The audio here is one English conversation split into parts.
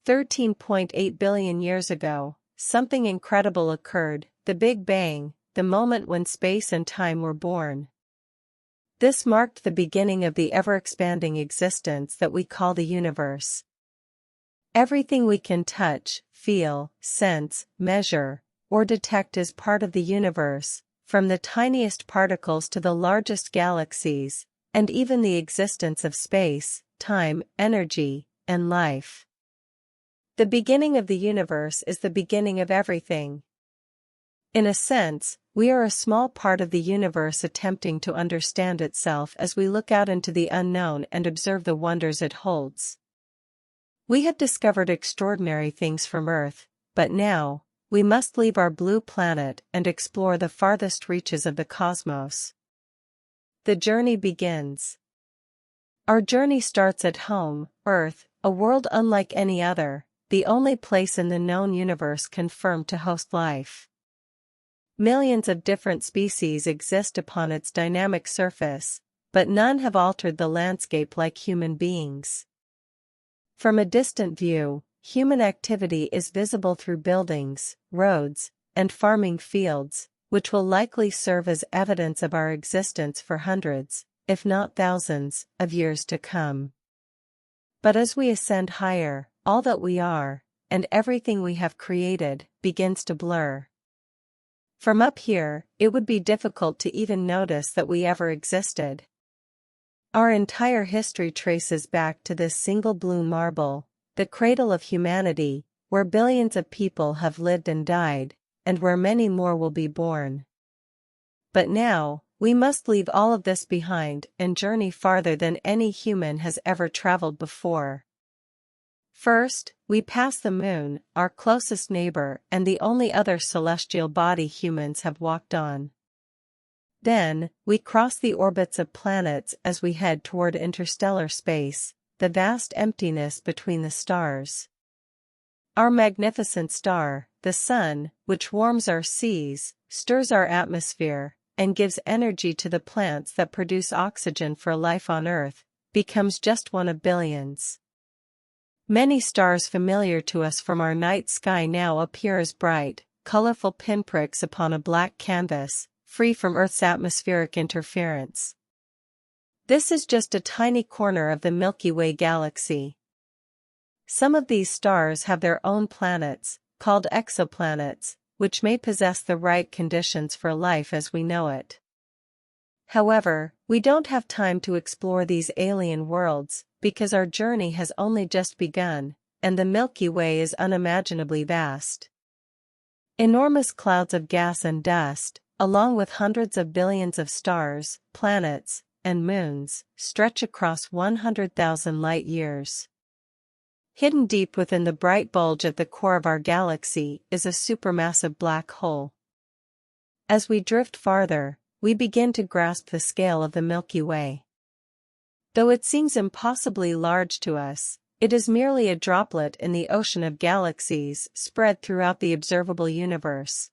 13.8 billion years ago, something incredible occurred, the Big Bang, the moment when space and time were born. This marked the beginning of the ever-expanding existence that we call the universe. Everything we can touch, feel, sense, measure, or detect is part of the universe, from the tiniest particles to the largest galaxies, and even the existence of space, time, energy, and life. The beginning of the universe is the beginning of everything. In a sense, we are a small part of the universe attempting to understand itself as we look out into the unknown and observe the wonders it holds. We have discovered extraordinary things from Earth, but now, we must leave our blue planet and explore the farthest reaches of the cosmos. The journey begins. Our journey starts at home, Earth, a world unlike any other, the only place in the known universe confirmed to host life. Millions of different species exist upon its dynamic surface, but none have altered the landscape like human beings. From a distant view, human activity is visible through buildings, roads, and farming fields, which will likely serve as evidence of our existence for hundreds, if not thousands, of years to come. But as we ascend higher, all that we are, and everything we have created, begins to blur. From up here, it would be difficult to even notice that we ever existed. Our entire history traces back to this single blue marble, the cradle of humanity, where billions of people have lived and died, and where many more will be born. But now, we must leave all of this behind and journey farther than any human has ever traveled before. First, we pass the moon, our closest neighbor and the only other celestial body humans have walked on. Then, we cross the orbits of planets as we head toward interstellar space, the vast emptiness between the stars. Our magnificent star, the Sun, which warms our seas, stirs our atmosphere, and gives energy to the plants that produce oxygen for life on Earth, becomes just one of billions. Many stars familiar to us from our night sky now appear as bright, colorful pinpricks upon a black canvas, free from Earth's atmospheric interference. This is just a tiny corner of the Milky Way galaxy. Some of these stars have their own planets, called exoplanets, which may possess the right conditions for life as we know it. However, we don't have time to explore these alien worlds, because our journey has only just begun, and the Milky Way is unimaginably vast. Enormous clouds of gas and dust, along with hundreds of billions of stars, planets, and moons, stretch across 100,000 light-years. Hidden deep within the bright bulge at the core of our galaxy is a supermassive black hole. As we drift farther, we begin to grasp the scale of the Milky Way. Though it seems impossibly large to us, it is merely a droplet in the ocean of galaxies spread throughout the observable universe.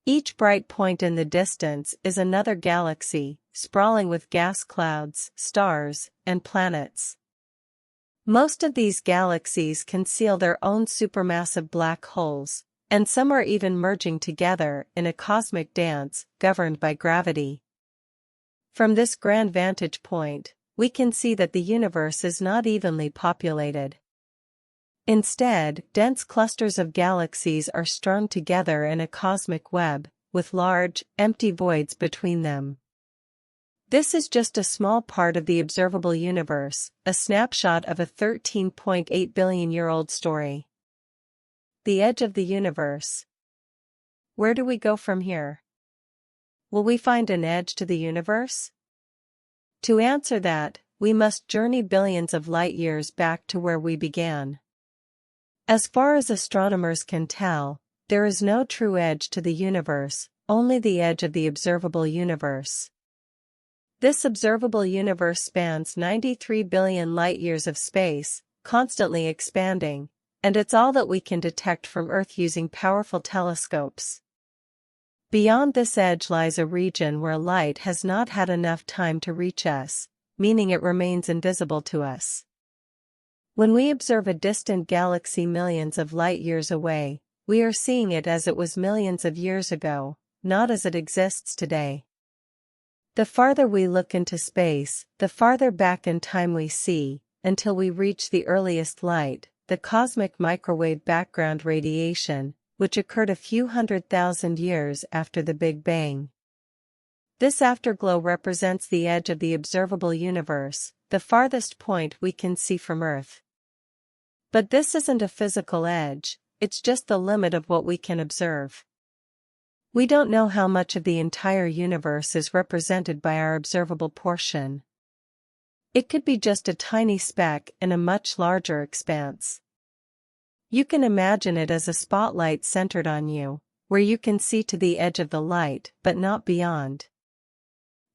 Each bright point in the distance is another galaxy, sprawling with gas clouds, stars, and planets. Most of these galaxies conceal their own supermassive black holes, and some are even merging together in a cosmic dance governed by gravity. From this grand vantage point, we can see that the universe is not evenly populated. Instead, dense clusters of galaxies are strung together in a cosmic web, with large, empty voids between them. This is just a small part of the observable universe, a snapshot of a 13.8 billion-year-old story. The edge of the universe. Where do we go from here? Will we find an edge to the universe? To answer that, we must journey billions of light-years back to where we began. As far as astronomers can tell, there is no true edge to the universe, only the edge of the observable universe. This observable universe spans 93 billion light-years of space, constantly expanding, and it's all that we can detect from Earth using powerful telescopes. Beyond this edge lies a region where light has not had enough time to reach us, meaning it remains invisible to us. When we observe a distant galaxy millions of light years away, we are seeing it as it was millions of years ago, not as it exists today. The farther we look into space, the farther back in time we see, until we reach the earliest light, the cosmic microwave background radiation, which occurred a few 100,000 years after the Big Bang. This afterglow represents the edge of the observable universe, the farthest point we can see from Earth. But this isn't a physical edge, it's just the limit of what we can observe. We don't know how much of the entire universe is represented by our observable portion. It could be just a tiny speck in a much larger expanse. You can imagine it as a spotlight centered on you, where you can see to the edge of the light but not beyond.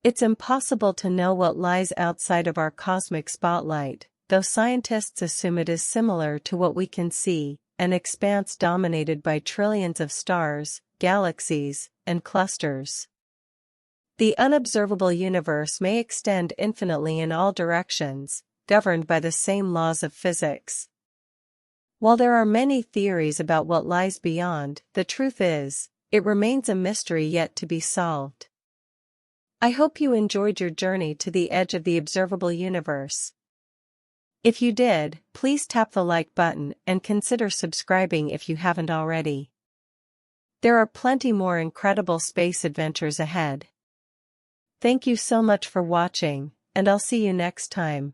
It's impossible to know what lies outside of our cosmic spotlight, though scientists assume it is similar to what we can see, an expanse dominated by trillions of stars, galaxies, and clusters. The unobservable universe may extend infinitely in all directions, governed by the same laws of physics. While there are many theories about what lies beyond, the truth is, it remains a mystery yet to be solved. I hope you enjoyed your journey to the edge of the observable universe. If you did, please tap the like button and consider subscribing if you haven't already. There are plenty more incredible space adventures ahead. Thank you so much for watching, and I'll see you next time.